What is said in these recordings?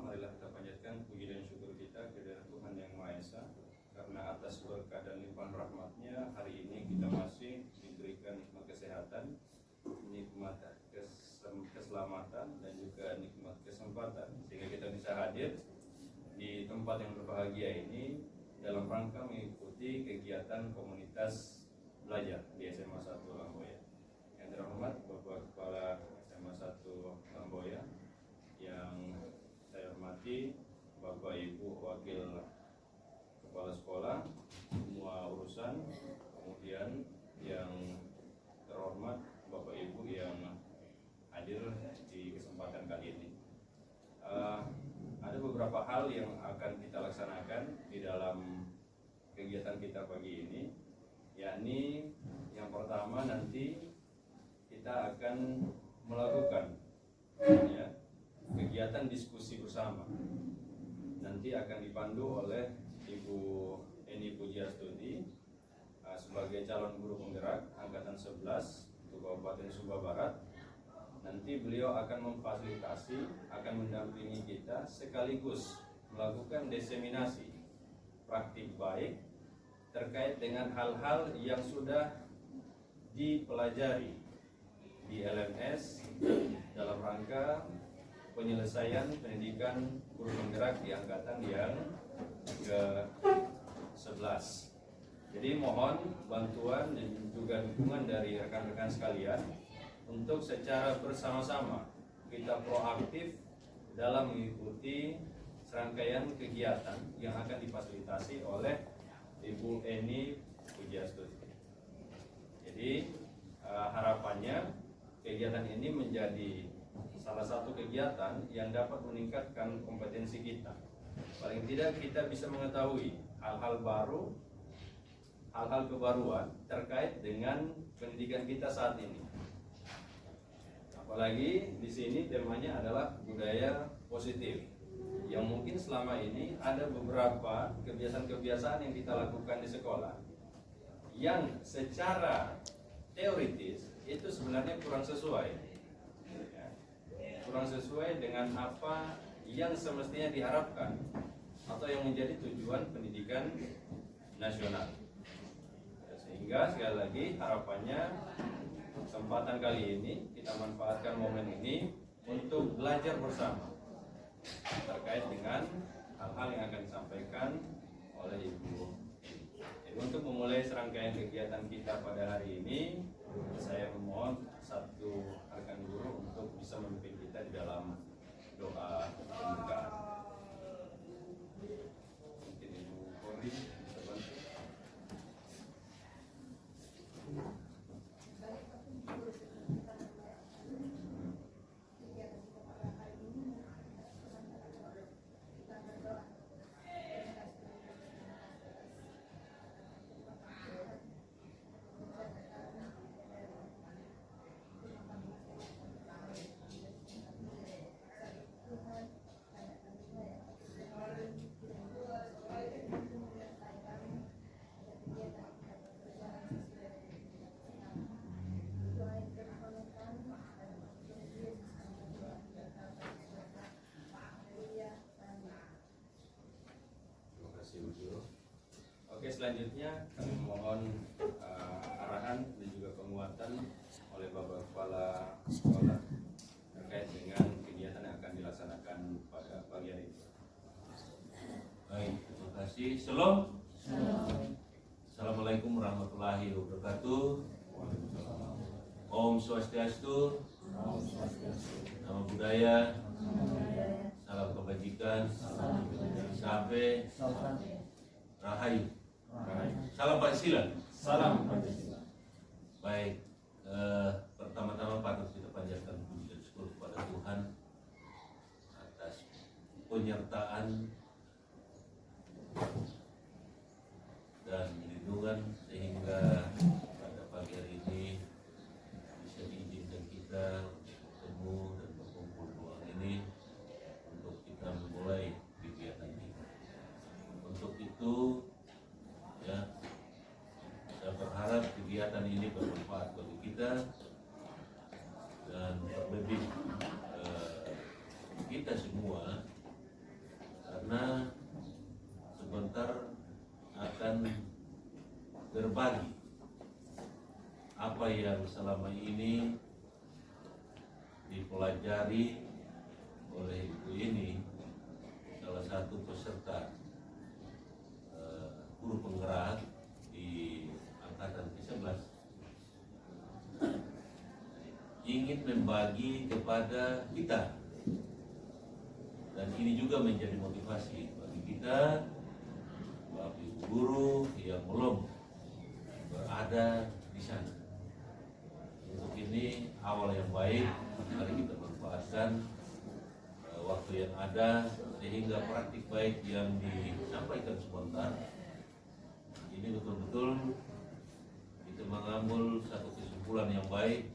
marilah kita panjatkan puji dan syukur kita kepada Tuhan Yang Maha Esa, karena atas berkah dan limpahan rahmat-Nya hari ini kita masih diberikan nikmat kesehatan, nikmat keselamatan, dan juga nikmat kesempatan sehingga kita bisa hadir di tempat yang berbahagia ini dalam rangka mengikuti kegiatan komunitas belajar di SMA 1 Lamboya. Yang terhormat Bapak Kepala SMA 1 Lamboya, yang saya hormati Bapak Ibu Wakil Kepala Sekolah, semua urusan, kemudian yang terhormat Bapak Ibu yang hadir di kesempatan kali ini. Ada beberapa hal yang akan kita laksanakan di dalam kegiatan kita pagi ini, yakni yang pertama nanti kita akan melakukan kegiatan diskusi bersama. Nanti akan dipandu oleh Ibu Eni Pujiastuti sebagai calon guru penggerak angkatan 11 untuk Kabupaten Sumba Barat. Nanti beliau akan memfasilitasi, akan mendampingi kita sekaligus melakukan diseminasi praktik baik terkait dengan hal-hal yang sudah dipelajari di LMS dalam rangka penyelesaian pendidikan guru penggerak di angkatan yang ke-11. Jadi mohon bantuan dan juga dukungan dari rekan-rekan sekalian untuk secara bersama-sama kita proaktif dalam mengikuti serangkaian kegiatan yang akan difasilitasi oleh Ibu Eni Pujiastuti. Jadi harapannya kegiatan ini menjadi salah satu kegiatan yang dapat meningkatkan kompetensi kita. Paling tidak kita bisa mengetahui hal-hal baru, hal-hal kebaruan terkait dengan pendidikan kita saat ini. Apalagi di sini temanya adalah budaya positif, yang mungkin selama ini ada beberapa kebiasaan-kebiasaan yang kita lakukan di sekolah yang secara teoritis itu sebenarnya kurang sesuai. Kurang sesuai dengan apa yang semestinya diharapkan atau yang menjadi tujuan pendidikan nasional. Sehingga sekali lagi harapannya kesempatan kali ini kita manfaatkan momen ini untuk belajar bersama terkait dengan hal-hal yang akan disampaikan oleh Ibu. Jadi untuk memulai serangkaian kegiatan kita pada hari ini, saya memohon satu rekan guru untuk bisa memimpin kita di dalam doa pembukaan. Mungkin Ibu Kori bisa bantu. Oke, selanjutnya kami mohon arahan dan juga penguatan oleh Bapak Kepala Sekolah terkait dengan kegiatan yang akan dilaksanakan pada pagi hari ini. Baik, terima kasih. Shalom. Assalamualaikum warahmatullahi wabarakatuh. Om Swastiastu. Nama budaya. Salam kebajikan. Sampai Rahayu. Salam Pancasila. Salam Pancasila. Baik, pertama-tama patut kita panjatkan puji dan syukur kepada Tuhan atas penyertaan dan lindungan sehingga pada pagi hari ini bisa diizinkan kita bertemu dan berkumpul ruang ini untuk kita memulai kegiatan kita. Untuk itu ya, saya berharap kegiatan ini bermanfaat bagi kita dan terlebih kita semua karena sebentar akan berbagi apa yang selama ini dipelajari oleh ibu ini, salah satu peserta guru penggerak di angkatan ke-11, ingin membagi kepada kita, dan ini juga menjadi motivasi bagi kita, bagi guru yang belum berada di sana. Untuk ini awal yang baik, mari kita manfaatkan waktu yang ada sehingga praktik baik yang disampaikan sebentar ini betul-betul kita mengambil satu kesimpulan yang baik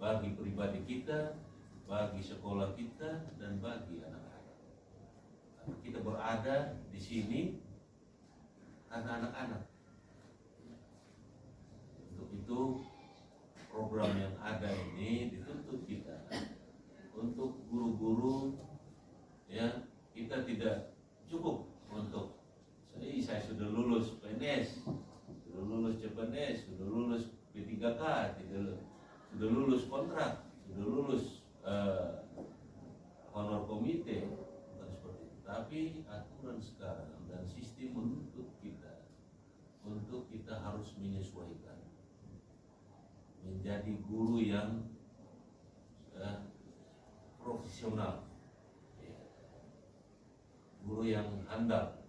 bagi pribadi kita, bagi sekolah kita, dan bagi anak-anak. Karena kita berada di sini karena anak-anak. Untuk itu program yang ada ini dituntut kita untuk guru-guru, ya, kita tidak cukup untuk saya sudah lulus PNS, sudah lulus CPNS, sudah lulus P3K, sudah lulus kontrak, sudah lulus honor komite, bukan seperti itu. Tapi aturan sekarang dan sistem menuntut kita untuk kita harus menyesuaikan menjadi guru yang profesional, guru yang handal,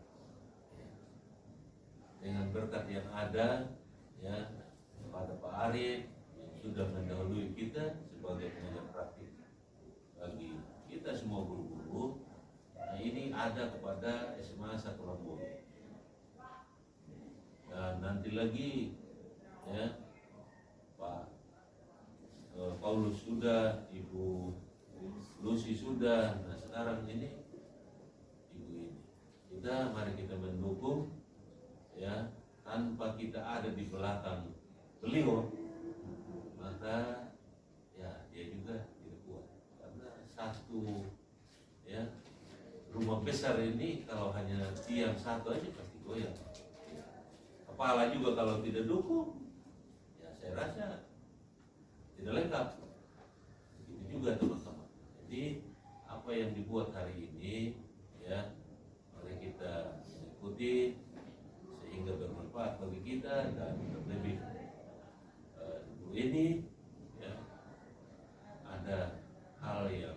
dengan berkat yang ada, ya, kepada Pak Arif yang sudah mendahului kita sebagai pengajar praktik bagi kita semua guru-guru. Nah, ini ada kepada SMA 1 Lambung, dan nanti lagi, ya, Pak Paulus sudah, Ibu Lucy sudah. Nah, sekarang ini ibu ini, mari kita mendukung, ya, tanpa kita ada di belakang beliau, maka ya dia juga tidak kuat, karena satu, ya, rumah besar ini kalau hanya tiang satu aja pasti goyang. Kepala juga kalau tidak dukung, ya saya rasa tidak lengkap. Begitu juga teman-teman. Jadi apa yang dibuat hari ini, ya, mari kita ikuti sehingga bermanfaat bagi kita, dan terlebih ibu ini, ya, ada hal yang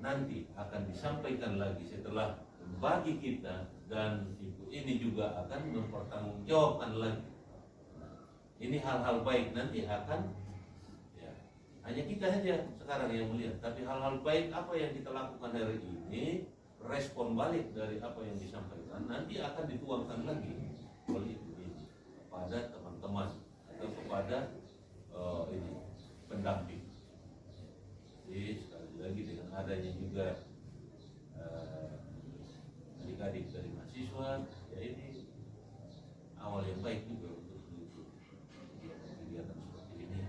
nanti akan disampaikan lagi setelah bagi kita, dan ibu ini juga akan mempertanggungjawabkan lagi. Ini hal-hal baik nanti akan, ya, hanya kita saja sekarang yang melihat, tapi hal-hal baik apa yang kita lakukan hari ini, respon balik dari apa yang disampaikan nanti akan dituangkan lagi oleh ibu ini kepada teman-teman atau kepada ini pendamping. Jadi sekali lagi dengan adanya juga adik-adik dari mahasiswa, ya ini awal yang baik juga untuk kegiatan seperti ini,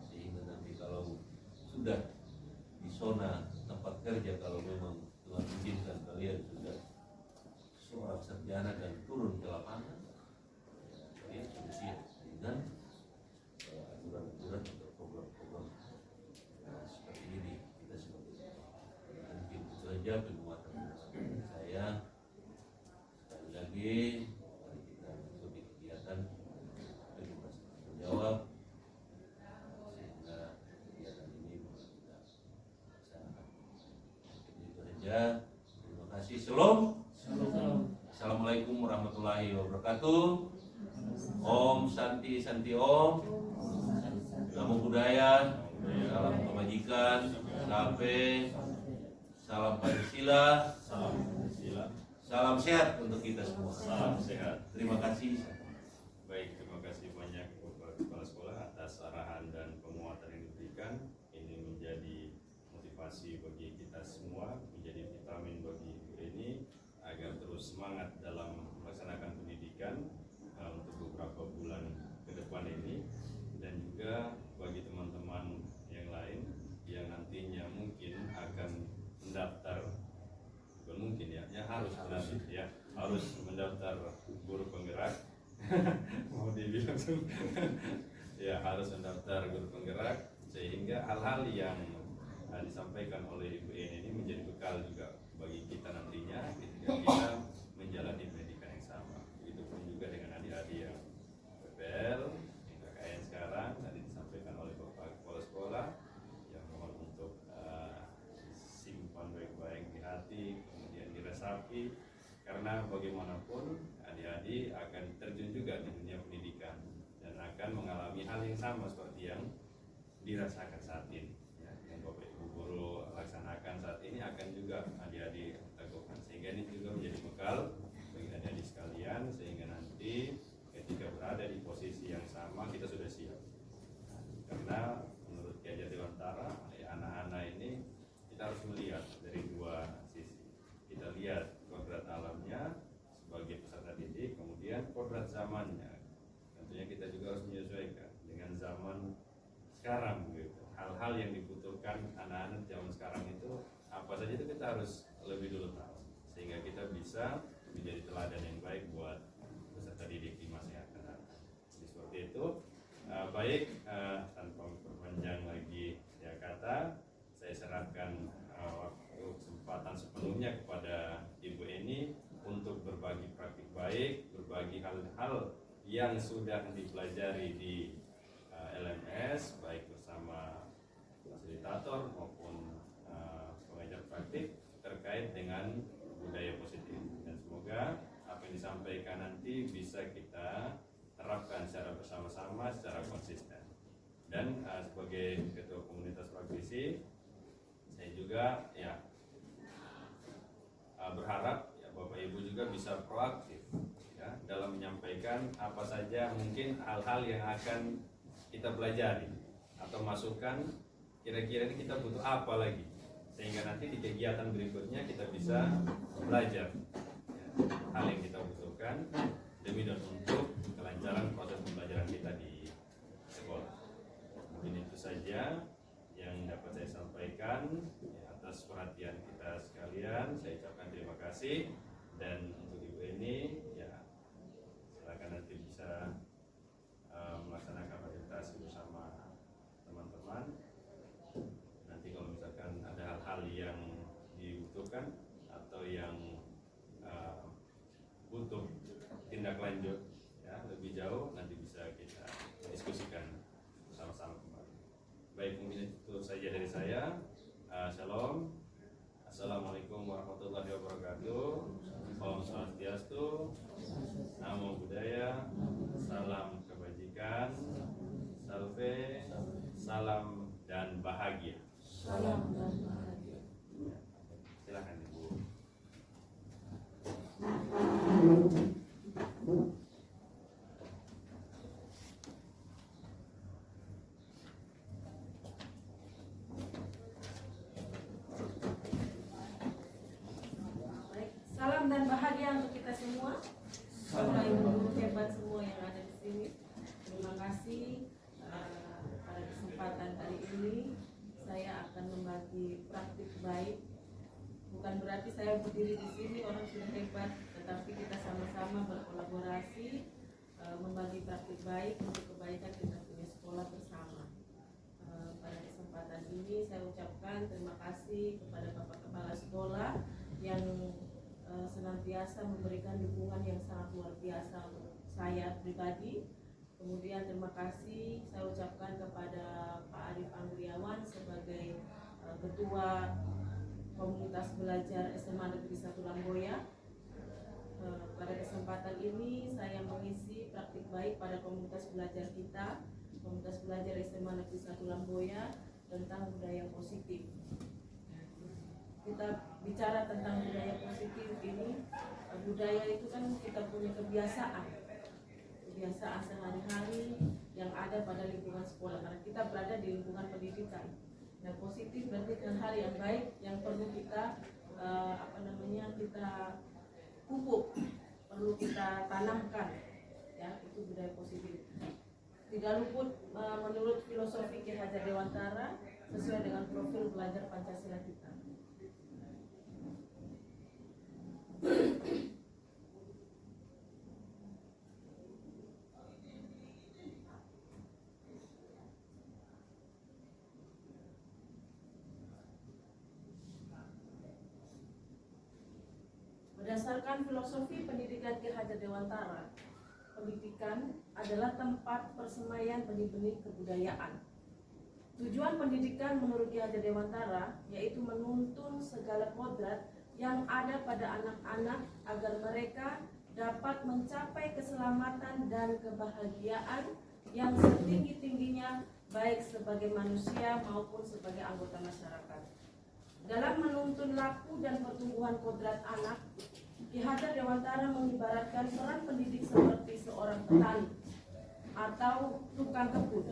sehingga nanti kalau sudah di zona tempat kerja, kalau memang Tuhan izinkan kalian sudah seorang sarjana dan turun ke lapangan, ya, kalian sudah siap dengan aturan-aturan untuk program-program seperti ini. Kita sebagai mungkin itu saja penguatan saya. Sekali lagi mari kita mengikuti kegiatan penguatan menjawab, sehingga kegiatan ini bisa kita laksanakan. Itu saja. Terima kasih. Shalom. Assalamualaikum warahmatullahi wabarakatuh. Om Santi Santi Om. Namo Buddhaya. Salam kebajikan. Salam Pancasila. Salam sehat untuk kita semua. Salam sehat. Terima kasih. Baik, terima kasih banyak Bapak Kepala Sekolah atas arahan dan penguatan yang diberikan. Ini menjadi motivasi bagi kita semua, menjadi vitamin bagi ibu ini agar terus semangat dalam melaksanakan pendidikan untuk beberapa bulan ke depan ini, dan juga bagi teman-teman yang lain yang nantinya mungkin akan mendaftar mau dibilang ya harus mendaftar guru penggerak, sehingga hal-hal yang disampaikan oleh Ibu ini menjadi bekal juga bagi kita nantinya ketika kita menjalani pendidikan yang sama. Begitupun juga dengan adik-adik yang PPL, yang KKN sekarang tadi disampaikan oleh Bapak Kepala Sekolah, yang mohon untuk simpan baik-baik di hati, kemudian diresapi, karena bagaimanapun adik-adik akan terjun juga di dunia pendidikan dan akan mengalami hal yang sama seperti yang dirasakan saat ini. Yang Bapak Ibu guru laksanakan saat ini akan juga adik-adik lakukan, sehingga ini juga menjadi bekal bagi adik-adik sekalian, sehingga nanti ketika berada di posisi yang sama kita sudah siap. Karena menurut Ki Hajar Dewantara, anak-anak ini kita harus melihat dari dua sisi. Kita lihat kodrat alamnya sebagai peserta didik, kemudian kodrat zamannya. Tentunya kita juga harus menyesuaikan dengan zaman sekarang gitu. Hal-hal yang dibutuhkan anak-anak zaman sekarang itu apa saja itu kita harus lebih dulu tahu, sehingga kita bisa menjadi teladan yang baik buat peserta didik di masa yang akan datang. Jadi seperti itu. Tanpa memperpanjang lagi ya kata, saya serahkan waktu kesempatan sepenuhnya kepada Ibu Eni untuk berbagi praktik baik, berbagi hal-hal yang sudah dipelajari di LMS, baik bersama fasilitator maupun pengajar praktik terkait dengan budaya positif. Dan semoga apa yang disampaikan nanti bisa kita terapkan secara bersama-sama, secara konsisten. Dan sebagai ketua komunitas praktisi, saya juga berharap Bapak Ibu juga bisa proaktif dalam menyampaikan apa saja mungkin hal-hal yang akan kita pelajari atau masukan kira-kira ini kita butuh apa lagi, sehingga nanti di kegiatan berikutnya kita bisa belajar hal yang kita butuhkan demi dan untuk kelancaran proses pembelajaran kita di sekolah. Mungkin itu saja yang dapat saya sampaikan. Atas perhatian kita sekalian saya ucapkan terima kasih, dan untuk Ibu ini silakan nanti bisa melaksanakan presentasi bersama teman-teman. Nanti kalau misalkan ada hal-hal yang dibutuhkan atau yang butuh tindak lanjut lebih jauh, nanti bisa kita diskusikan bersama-sama kembali. Baik, mungkin itu saja dari saya. Shalom. Assalamualaikum warahmatullahi wabarakatuh. Om Swastiastu, Namo Buddhaya, salam kebajikan, salve, salam dan bahagia. Salam dan bahagia. Silakan Ibu. Salam dan bahagia untuk kita semua. Bapak Ibu guru hebat semua yang ada di sini. Terima kasih pada kesempatan kali ini saya akan membagi praktik baik. Bukan berarti saya berdiri di sini orang sudah hebat, tetapi kita sama-sama berkolaborasi membagi praktik baik untuk kebaikan kita punya sekolah bersama. Pada kesempatan ini saya ucapkan terima kasih kepada Bapak Kepala Sekolah yang senantiasa memberikan dukungan yang sangat luar biasa untuk saya pribadi. Kemudian terima kasih saya ucapkan kepada Pak Arif Anggriawan sebagai Ketua Komunitas Belajar SMA Negeri 1 Lamboya. Pada kesempatan ini saya mengisi praktik baik pada komunitas belajar kita, Komunitas Belajar SMA Negeri 1 Lamboya, tentang budaya positif. Kita bicara tentang budaya positif ini, budaya itu kan kita punya kebiasaan sehari-hari yang ada pada lingkungan sekolah, karena kita berada di lingkungan pendidikan. Nah, positif berarti hal yang baik yang perlu kita kita pupuk, perlu kita tanamkan, ya, itu budaya positif. Tidak luput menurut filosofi Ki Hajar Dewantara sesuai dengan profil belajar Pancasila kita. berdasarkan filosofi pendidikan Ki Hajar Dewantara, pendidikan adalah tempat persemaian benih-benih kebudayaan. Tujuan pendidikan menurut Ki Hajar Dewantara yaitu menuntun segala kodrat yang ada pada anak-anak agar mereka dapat mencapai keselamatan dan kebahagiaan yang setinggi-tingginya baik sebagai manusia maupun sebagai anggota masyarakat. Dalam menuntun laku dan pertumbuhan kodrat anak, Ki Hajar Dewantara mengibaratkan peran pendidik seperti seorang petani atau tukang kebun.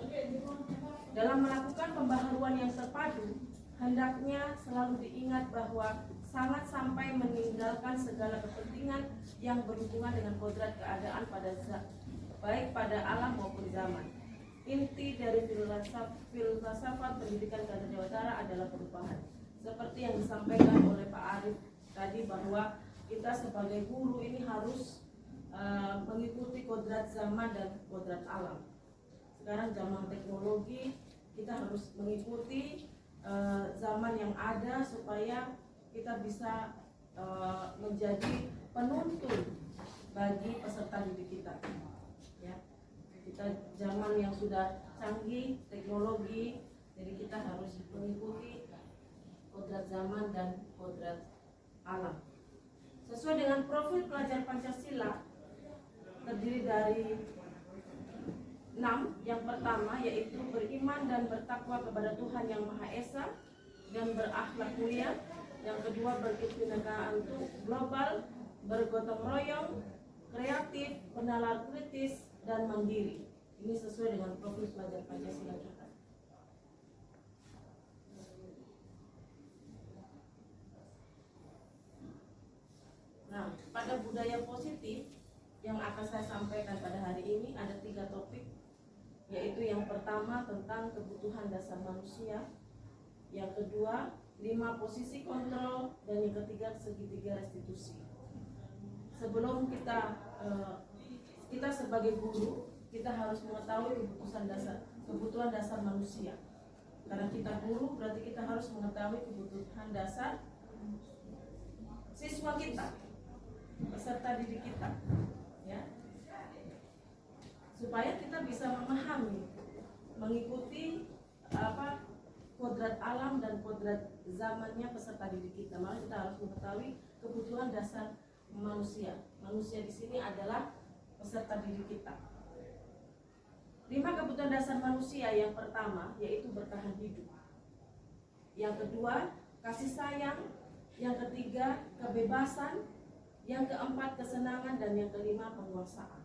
Dalam melakukan pembaharuan yang terpadu, hendaknya selalu diingat bahwa sangat sampai meninggalkan segala kepentingan yang berhubungan dengan kodrat keadaan baik pada alam maupun zaman. Inti dari filsafat pendidikan Ki Hajar Dewantara adalah perubahan. Seperti yang disampaikan oleh Pak Arif tadi, bahwa kita sebagai guru ini harus mengikuti kodrat zaman dan kodrat alam. Sekarang zaman teknologi, kita harus mengikuti zaman yang ada supaya kita bisa menjadi penuntun bagi peserta didik kita. Ya, kita zaman yang sudah canggih teknologi, jadi kita harus mengikuti kodrat zaman dan kodrat alam. Sesuai dengan profil pelajar Pancasila, terdiri dari 6. Yang pertama yaitu beriman dan bertakwa kepada Tuhan Yang Maha Esa dan berakhlak mulia. Yang kedua berkebinekaan global, bergotong royong, kreatif, bernalar kritis, dan mandiri. Ini sesuai dengan profil pelajar Pancasila kita. Nah, pada budaya positif yang akan saya sampaikan pada hari ini ada 3 topik, yaitu yang pertama tentang kebutuhan dasar manusia, yang kedua 5 posisi kontrol, dan yang ketiga segitiga restitusi. Sebelum kita sebagai guru, kita harus mengetahui kebutuhan dasar manusia. Karena kita guru, berarti kita harus mengetahui kebutuhan dasar siswa kita, peserta didik kita, ya, supaya kita bisa memahami, mengikuti kodrat alam dan kodrat zamannya peserta didik kita. Maka kita harus mengetahui kebutuhan dasar manusia. Manusia di sini adalah peserta didik kita. 5 kebutuhan dasar manusia. Yang pertama yaitu bertahan hidup. Yang kedua kasih sayang. Yang ketiga kebebasan. Yang keempat kesenangan, dan yang kelima penguasaan.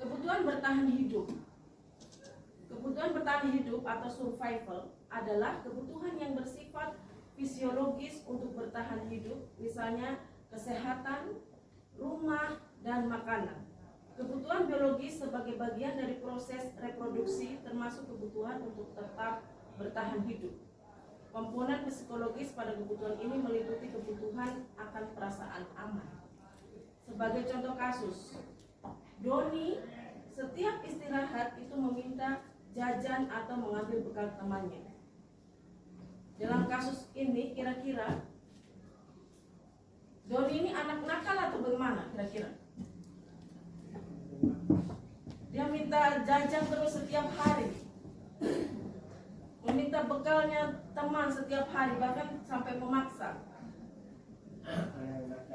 Kebutuhan bertahan hidup. Kebutuhan bertahan hidup atau survival adalah kebutuhan yang bersifat fisiologis untuk bertahan hidup, misalnya kesehatan, rumah, dan makanan. Kebutuhan biologis sebagai bagian dari proses reproduksi termasuk kebutuhan untuk tetap bertahan hidup. Komponen psikologis pada kebutuhan ini meliputi kebutuhan akan perasaan aman. Sebagai contoh kasus, Doni setiap istirahat itu meminta jajan atau mengambil bekal temannya. Dalam kasus ini kira-kira Doni ini anak nakal atau bagaimana kira-kira? Dia minta jajan terus setiap hari, meminta bekalnya teman setiap hari, bahkan sampai memaksa.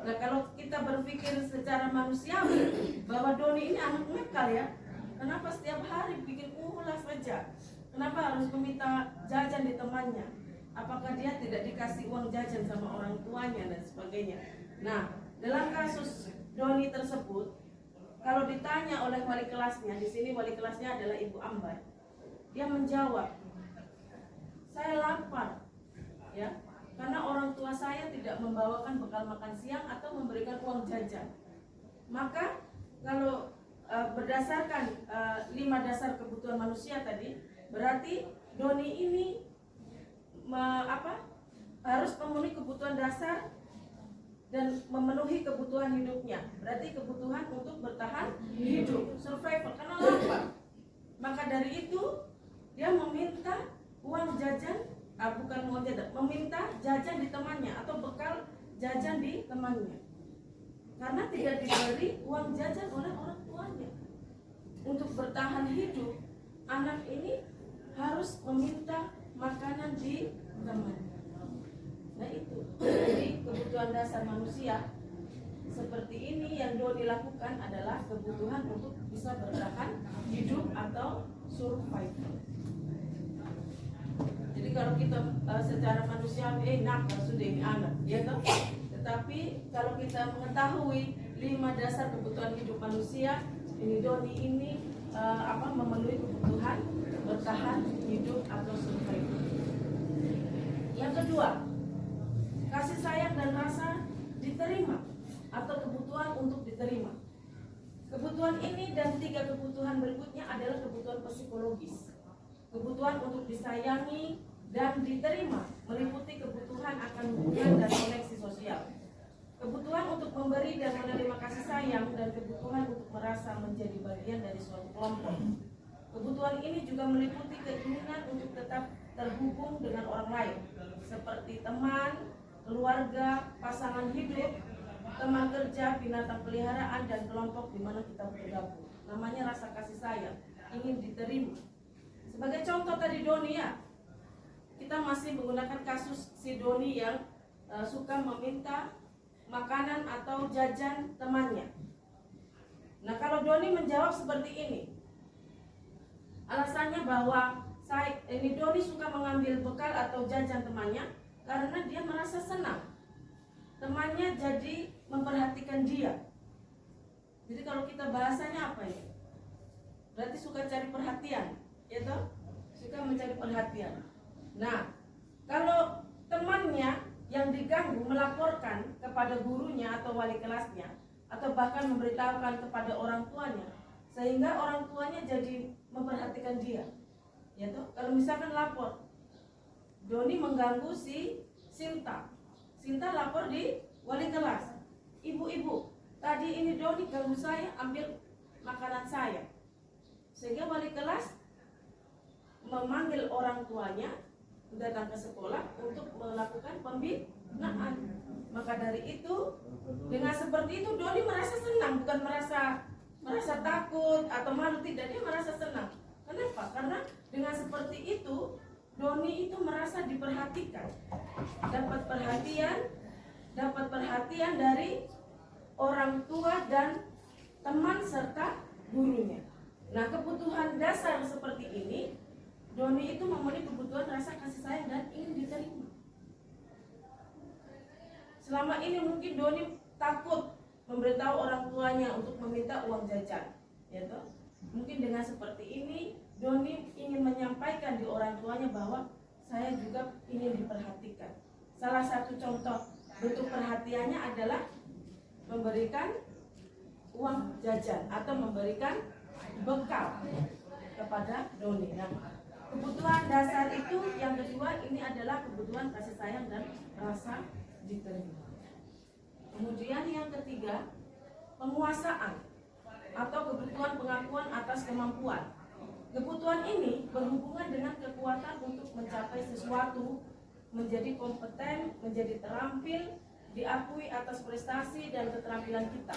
Nah, kalau kita berpikir secara manusiawi bahwa Doni ini anak nakal ya, kenapa setiap hari bikin ulah saja? Kenapa harus meminta jajan di temannya? Apakah dia tidak dikasih uang jajan sama orang tuanya dan sebagainya? Nah, dalam kasus Doni tersebut, kalau ditanya oleh wali kelasnya, di sini wali kelasnya adalah Ibu Ambar, dia menjawab, saya lapar, ya, karena orang tua saya tidak membawakan bekal makan siang atau memberikan uang jajan. Maka kalau berdasarkan 5 dasar kebutuhan manusia tadi, berarti Doni ini harus memenuhi kebutuhan dasar dan memenuhi kebutuhan hidupnya. Berarti kebutuhan untuk bertahan hidup, survival, karena lapar. Maka dari itu dia meminta uang jajan bukan mau jajan, meminta jajan di temannya atau bekal jajan di temannya, karena tidak diberi uang jajan oleh orang tuanya. Untuk bertahan hidup, anak ini harus meminta makanan di temannya. Nah itu, jadi kebutuhan dasar manusia seperti ini yang Doni lakukan adalah kebutuhan untuk bisa bertahan hidup atau survive. Jadi kalau kita secara manusiawi nakal sudah ini anak, ya toh. Tetapi kalau kita mengetahui 5 dasar kebutuhan hidup manusia, ini Doni ini memenuhi kebutuhan bertahan hidup atau survive. Yang kedua, kasih sayang dan rasa diterima atau kebutuhan untuk diterima. Kebutuhan ini dan 3 kebutuhan berikutnya adalah kebutuhan psikologis. Kebutuhan untuk disayangi dan diterima meliputi kebutuhan akan hubungan dan koneksi sosial. Kebutuhan untuk memberi dan menerima kasih sayang dan kebutuhan untuk merasa menjadi bagian dari suatu kelompok. Kebutuhan ini juga meliputi keinginan untuk tetap terhubung dengan orang lain, seperti teman, keluarga, pasangan hidup, teman kerja, binatang peliharaan, dan kelompok di mana kita bergabung. Namanya rasa kasih sayang, ingin diterima. Sebagai contoh tadi Doni ya, kita masih menggunakan kasus si Doni yang suka meminta makanan atau jajan temannya. Nah kalau Doni menjawab seperti ini, alasannya bahwa Doni suka mengambil bekal atau jajan temannya karena dia merasa senang. Temannya jadi memperhatikan dia. Jadi kalau kita bahasanya apa ya? Berarti suka cari perhatian, ya toh? Suka mencari perhatian. Nah, kalau temannya yang diganggu melaporkan kepada gurunya atau wali kelasnya, atau bahkan memberitahukan kepada orang tuanya, sehingga orang tuanya jadi memperhatikan dia, ya toh? Kalau misalkan lapor, Doni mengganggu si Sinta. Sinta lapor di wali kelas. Ibu-ibu, tadi ini Doni ganggu saya, ambil makanan saya. Sehingga wali kelas memanggil orang tuanya datang ke sekolah untuk melakukan pembinaan. Maka dari itu, dengan seperti itu Doni merasa senang, bukan merasa takut atau malu, tidak, dia merasa senang. Kenapa? Karena dengan seperti itu Doni itu merasa diperhatikan, dapat perhatian dari orang tua dan teman serta gurunya. Nah, kebutuhan dasar seperti ini, Doni itu memenuhi kebutuhan rasa kasih sayang dan ingin diterima. Selama ini mungkin Doni takut memberitahu orang tuanya untuk meminta uang jajan, ya toh? Mungkin dengan seperti ini Doni ingin menyampaikan di orang tuanya bahwa saya juga ingin diperhatikan. Salah satu contoh bentuk perhatiannya adalah memberikan uang jajan atau memberikan bekal kepada Doni. Nah, kebutuhan dasar itu yang kedua ini adalah kebutuhan kasih sayang dan rasa diterima. Kemudian yang ketiga, penguasaan atau kebutuhan pengakuan atas kemampuan. Kebutuhan ini berhubungan dengan kekuatan untuk mencapai sesuatu, menjadi kompeten, menjadi terampil, diakui atas prestasi dan keterampilan kita,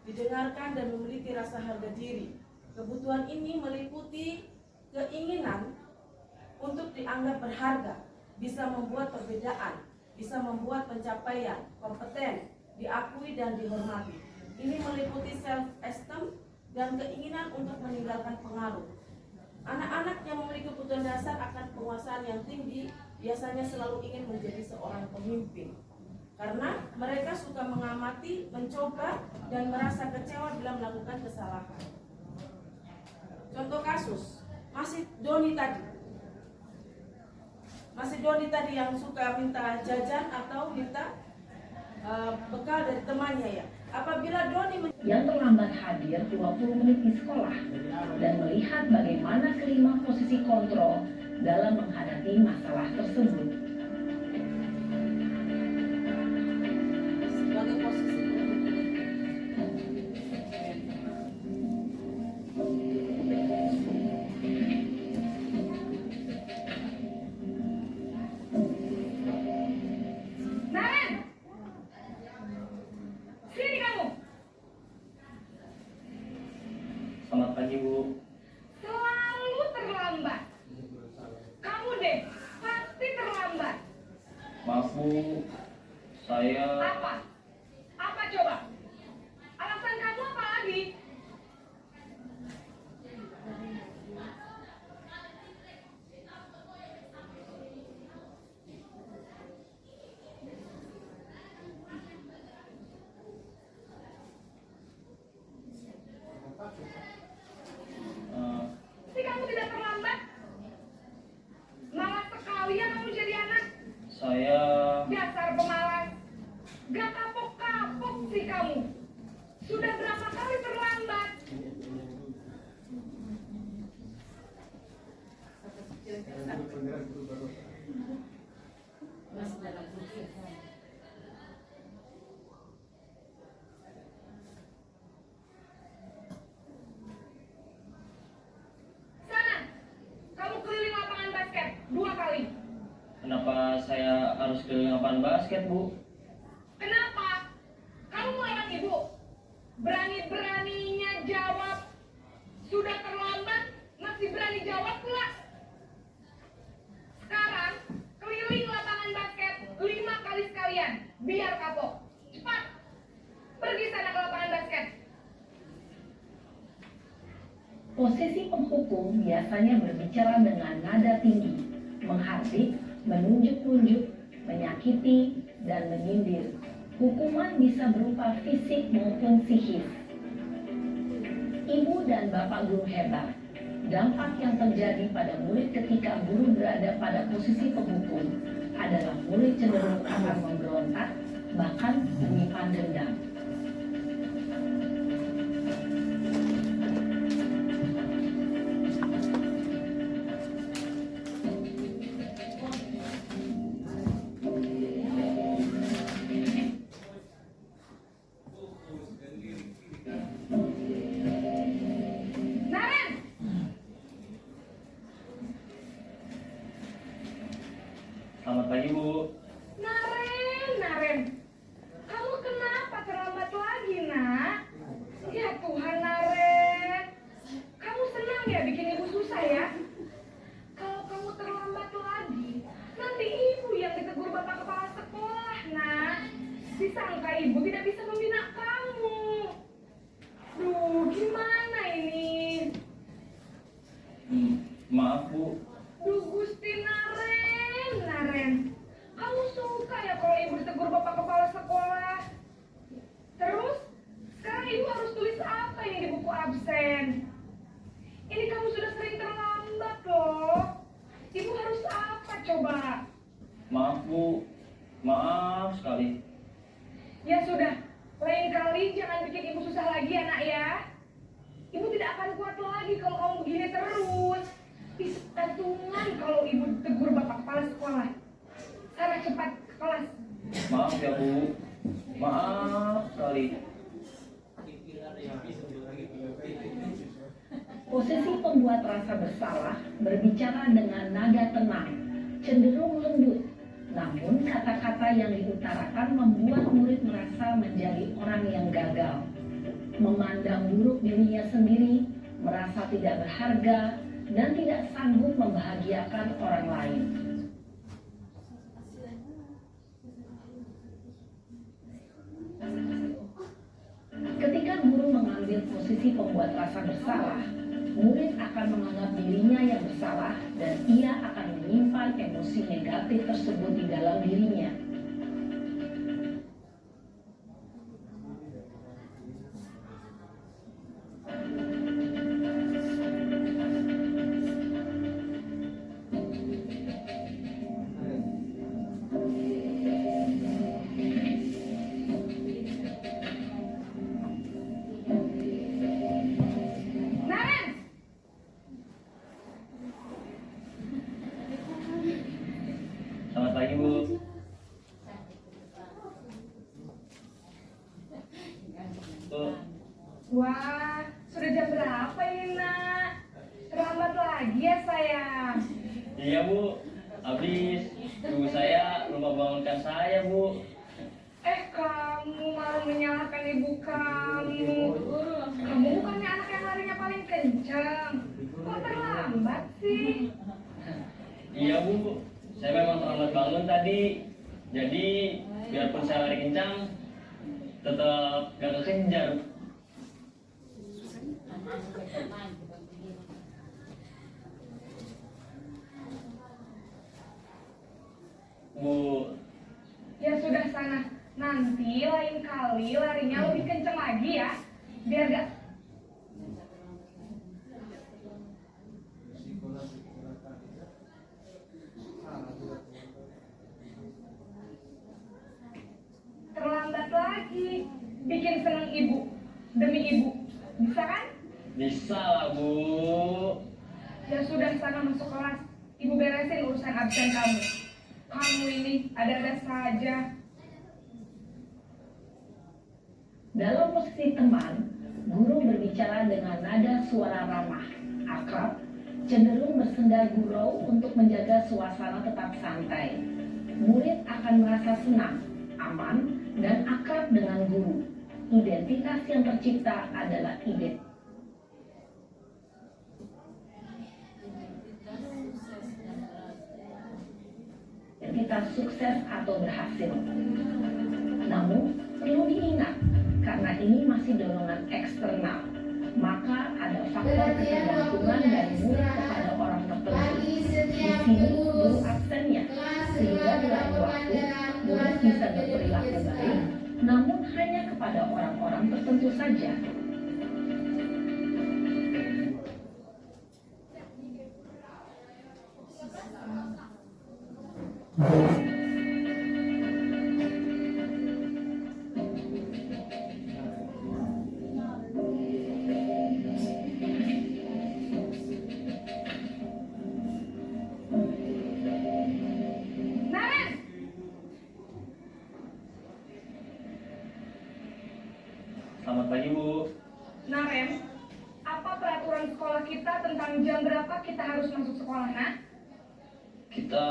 didengarkan dan memiliki rasa harga diri. Kebutuhan ini meliputi keinginan untuk dianggap berharga, bisa membuat perbedaan, bisa membuat pencapaian, kompeten, diakui dan dihormati. Ini meliputi self-esteem dan keinginan untuk meninggalkan pengaruh. Anak-anak yang memiliki kebutuhan dasar akan penguasaan yang tinggi biasanya selalu ingin menjadi seorang pemimpin, karena mereka suka mengamati, mencoba, dan merasa kecewa bila melakukan kesalahan. Contoh kasus, masih Doni tadi yang suka minta jajan atau minta bekal dari temannya ya. Apabila Doni yang terlambat hadir 20 menit di sekolah dan melihat bagaimana kelima posisi kontrol dalam menghadapi masalah tersebut. sebagai posisi harus ke lapangan basket, Bu. Kenapa? Kamu mau anak ibu? Berani-beraninya jawab. Sudah terlambat, masih berani jawab pula. Sekarang, keliling lapangan basket 5 kali sekalian. Biar kapok. Cepat. Pergi sana ke lapangan basket. Posisi penghukum biasanya berbicara dengan nada tinggi, menghardik, menunjuk-nunjuk, menyakiti, dan menyindir. Hukuman bisa berupa fisik maupun psikis. Ibu dan bapak guru hebat. Dampak yang terjadi pada murid ketika guru berada pada posisi penghukum adalah murid cenderung akan memberontak, bahkan menyimpan dendam. Naren! Selamat pagi, Bu. Naren, kamu kenapa terlambat lagi, nak? Ya Tuhan, Naren, kamu senang ya bikin ibu susah ya? Kalau kamu terlambat lagi, nanti ibu yang ditegur bapak kepala sekolah, nak. Disangka ibu tidak bisa membina kamu. Duh, gimana ini? Maaf, Bu. Duh, Gusti Naren, kamu suka ya kalau ibu ditegur bapak kepala sekolah? Terus, sekarang ibu harus tulis apa ini di buku absen? Ini kamu sudah sering terlambat loh. Ibu harus apa coba? Maaf, Bu. Maaf sekali. Ya sudah, lain kali jangan bikin ibu susah lagi ya, nak ya. Ibu tidak akan kuat lagi kalau kamu begini terus. Bisa patungan kalau ibu tegur bapak kepala sekolah. Sana cepat ke kelas. Maaf ya, Bu. Maaf sekali. Posisi pembuat rasa bersalah berbicara dengan nada tenang, cenderung lembut. Namun kata-kata yang diutarakan membuat murid merasa menjadi orang yang gagal. Memandang buruk dirinya sendiri, merasa tidak berharga, dan tidak sanggup membahagiakan orang lain. Ketika guru mengambil posisi pembuat rasa bersalah, murid akan menganggap dirinya yang bersalah dan ia akan menyimpan emosi negatif tersebut di dalam dirinya. Naren! Selamat pagi, Bu. Tuh, Wah, sudah jam berapa ini, nak? Terlambat lagi ya, sayang. iya, Bu. Habis ibu saya lupa bangunkan saya, Bu. Kamu malah menyalahkan ibu kamu. Kamu bukannya anak yang larinya paling kencang. Kok terlambat sih? Iya, Bu. Saya memang terlambat bangun tadi. Jadi, biarpun saya lari kencang, tetap gak kekejar. Bu, Ya sudah sana. Nanti lain kali larinya lebih kencang lagi ya. Biar gak... terlambat lagi. Bikin seneng ibu. Demi ibu. Bisa kan? bisa lah, Bu. Ya sudah, sana masuk kelas. Ibu beresin urusan absen kamu. Kamu ini ada-ada saja. Dalam posisi teman, guru berbicara dengan nada suara ramah, akrab, cenderung bersenda gurau untuk menjaga suasana tetap santai. murid akan merasa senang, aman, dan akrab dengan guru. Identitas yang tercipta adalah ide. Identitas sukses atau berhasil. Namun, perlu diingat, karena ini masih dorongan eksternal, maka ada faktor ketergantungan dari murid kepada orang tertentu. Di sini guru absennya, sehingga di lain waktu murid bisa berperilaku baik, namun hanya kepada orang-orang tertentu saja. Naren! Selamat pagi, Bu. Naren, apa peraturan sekolah kita tentang jam berapa kita harus masuk sekolah, nak? Kita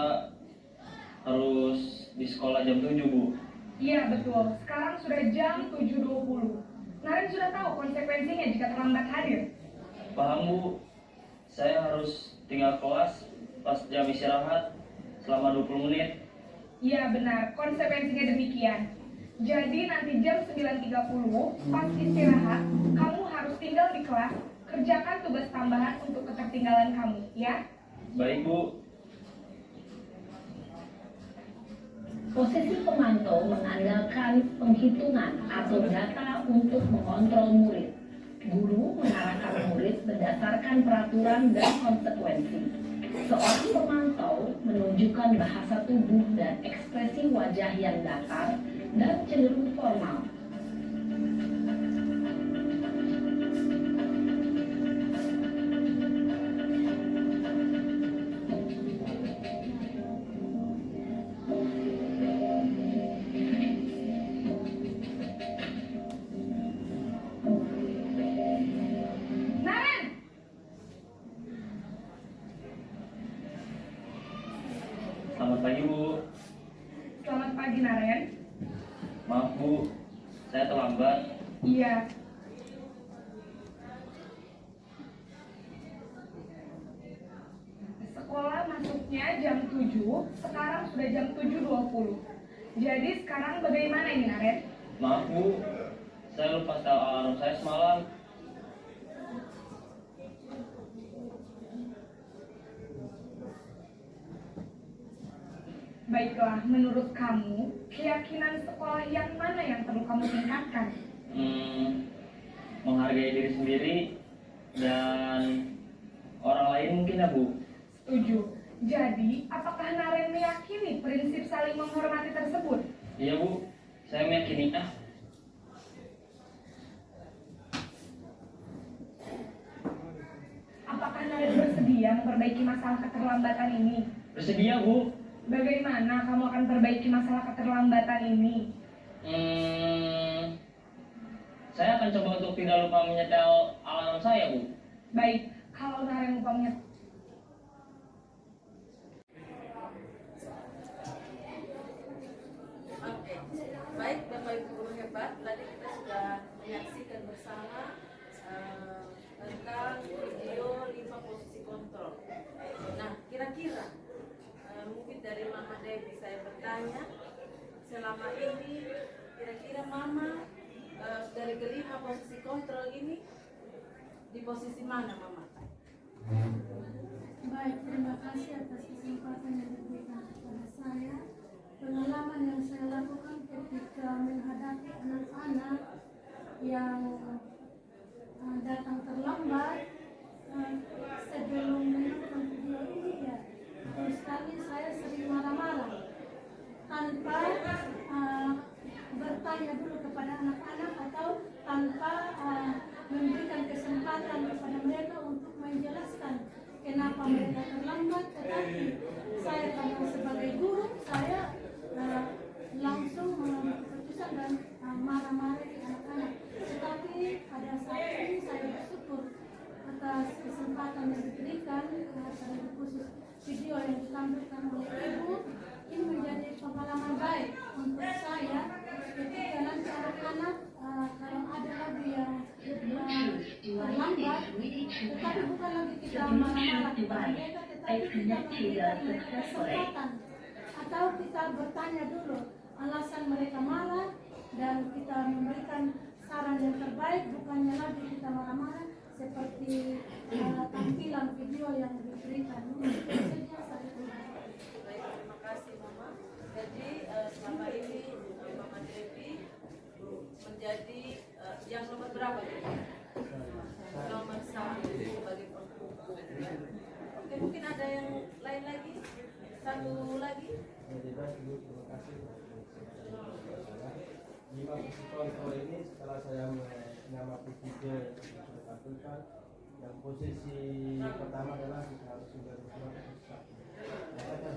harus di sekolah jam 7, Bu. Iya, betul. Sekarang sudah jam 7.20. Naren sudah tahu konsekuensinya jika terlambat hadir. Paham, Bu. Saya harus tinggal kelas pas jam istirahat selama 20 menit. Iya, benar. Konsekuensinya demikian. Jadi nanti jam 9.30, pas istirahat, kamu harus tinggal di kelas, kerjakan tugas tambahan untuk ketertinggalan kamu, ya? Baik, Bu. Posisi pemantau mengandalkan penghitungan atau data untuk mengontrol murid. Guru mengarahkan murid berdasarkan peraturan dan konsekuensi. Seorang pemantau menunjukkan bahasa tubuh dan ekspresi wajah yang datar dan cenderung formal. Naren! Selamat pagi, Bu. Selamat pagi, Naren. Maaf, Bu. Saya terlambat. Iya. Sekolah masuknya jam 7, sekarang sudah jam 7.20. Jadi sekarang bagaimana ini, Naren? Maaf, Bu. Saya lupa setel alarm saya semalam. Baiklah, menurut kamu, keyakinan sekolah yang mana yang perlu kamu tingkatkan? Menghargai diri sendiri dan orang lain mungkin, ya, Bu. Setuju. Jadi, apakah Naren meyakini prinsip saling menghormati tersebut? Iya, Bu. Saya meyakini. Apakah Naren bersedia memperbaiki masalah keterlambatan ini? Bersedia, Bu. Bagaimana kamu akan perbaiki masalah keterlambatan ini? Saya akan coba untuk tidak lupa menyetel alarm saya, Bu. Baik, kalau Naren lupa menyetel. Oke, baik Bapak Ibu guru hebat, tadi kita sudah menyaksikan bersama tentang video 5 posisi kontrol. Nah, kira-kira mungkin dari Mama Devi saya bertanya, selama ini kira-kira Mama dari kelima posisi kontrol ini di posisi mana Mama? Baik, terima kasih atas kesempatan yang diberikan kepada saya. Pengalaman yang saya lakukan ketika menghadapi anak-anak yang datang terlambat sebelum menonton video ini, ya terus kali saya sering marah-marah tanpa bertanya dulu kepada anak-anak atau tanpa memberikan kesempatan kepada mereka untuk menjelaskan kenapa mereka terlambat. Tetapi saya karena sebagai guru, saya langsung mengambil keputusan dan marah-marahi anak-anak. Tetapi pada saat ini saya bersyukur atas kesempatan yang diberikan, khusus video yang ditampilkan oleh Ibu. ini menjadi pengalaman baik untuk saya ketika nanti anak-anak kalau ada lagi yang terlambat, tetapi bukan lagi kita marah-marah kepada mereka, tetapi kita memberikan mereka kesempatan atau kita bertanya dulu alasan mereka marah dan kita memberikan saran yang terbaik, bukannya lagi kita marah-marah seperti tampilan video yang diberikan. Baik, terima kasih Mama. Jadi selama ini Mama Devi menjadi yang nomor berapa? Nomor 1 sebagai penghukum. Oke, mungkin ada yang lain lagi? Satu lagi? Terima kasih. 5 posisi kontrol ini setelah saya mengamati video yang sudah tampilkan, yang posisi pertama adalah kita harus sudah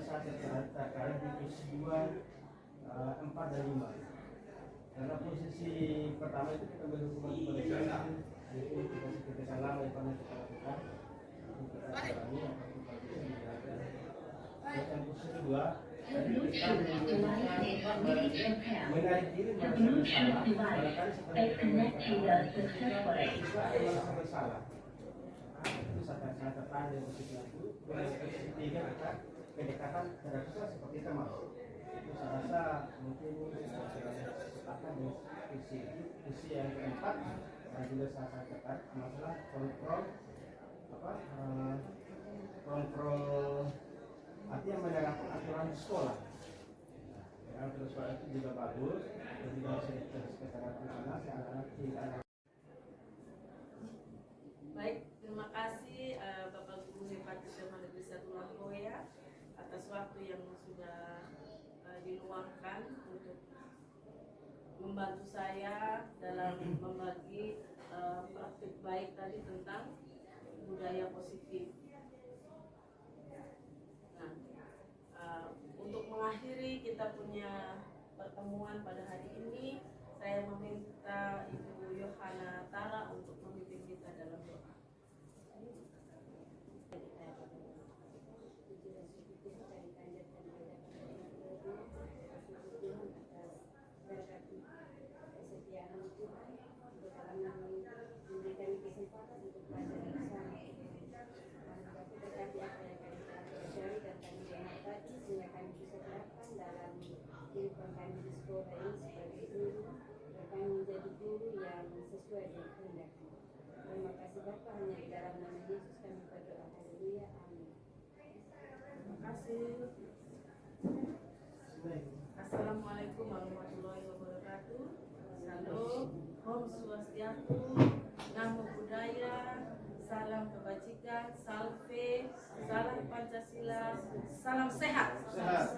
saya terkait di posisi 2, 4 dan 5. Karena posisi pertama itu kita beri hukuman kepada kita, yaitu kebiasaan lama yang pernah kita lakukan, kita jalani atau kita bisa dijalankan. Yang posisi kedua, menarik diri merasa bersalah. Itu sangat tertarik dengan posisi itu. Ketiga kita pendekatan terhadap siswa seperti teman. Itu saya rasa mungkin akan di sisi yang keempat dan juga sangat tertarik masalah kontrol artinya menerapkan aturan sekolah. Aturan sekolah itu juga bagus dan juga harus diterapkan di sana anak-anak tidak. Baik, terima kasih Bapak Guru Hepatis SMA Negeri 1 Lamboya atas waktu yang sudah diluangkan untuk membantu saya dalam membagi praktik baik tadi tentang budaya positif. Nah, untuk mengakhiri kita punya pertemuan pada hari ini, saya meminta Ibu Yohana Tara untuk memimpin kita dalam doa. kehidupan kami di sekolah ini sebagai guru, dan kami menjadi guru yang sesuai dengan kehendak. Terima kasih Bapa, hanya di dalam nama Yesus kami berdoa. Haleluya, amin. Terima kasih. Assalamualaikum warahmatullahi wabarakatuh. Salam, Om Swastiastu, Namo Buddhaya, salam kebajikan, salve, salam Pancasila, salam sehat. Sehat.